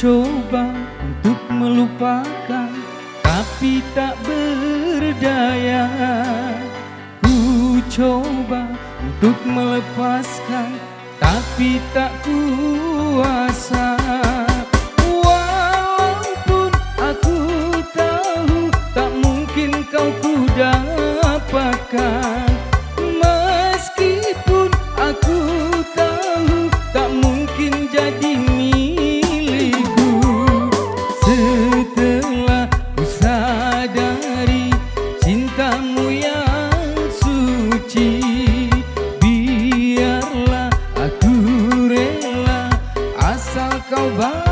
coba untuk melupakan, tapi tak berdaya. Ku coba untuk melepaskan, tapi tak kuasa. Walaupun aku tahu tak mungkin kau ku dapatkan, meskipun aku tahu tak mungkin jadi milikku. Setelah ku sadari cintamu yang suci, biarlah aku rela asal kau bahagia.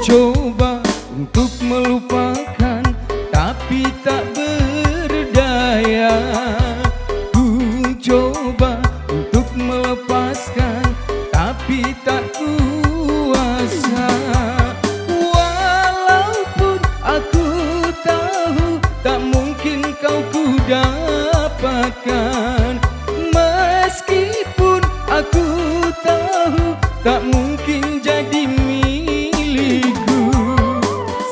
Coba untuk melupakan, tapi tak berdaya. Ku coba untuk melepaskan, tapi tak kuasa. Walaupun aku tahu tak mungkin kau ku dapatkan, meskipun aku tahu tak mungkin jadi milikku.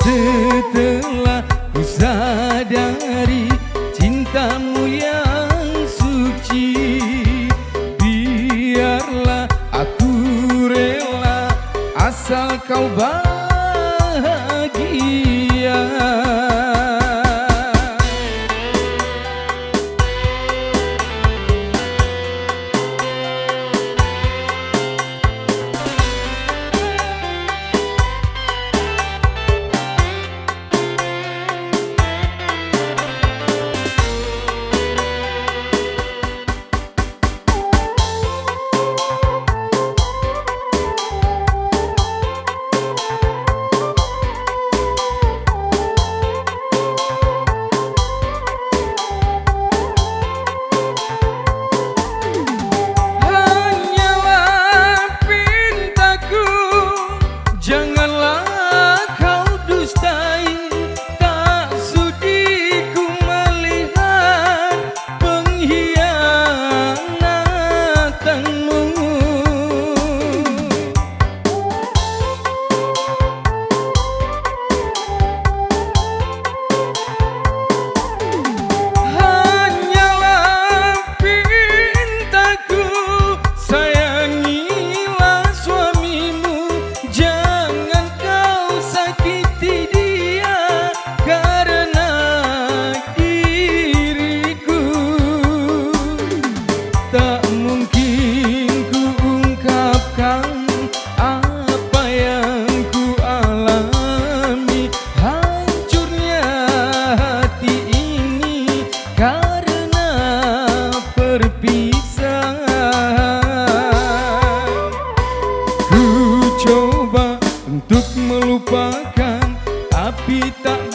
Setelah ku sadari cintamu yang suci, biarlah aku rela asal kau bahagia. Tak mungkin ku ungkapkan apa yang ku alami. Hancurnya hati ini karena perpisahan. Ku coba untuk melupakan, Tapi tak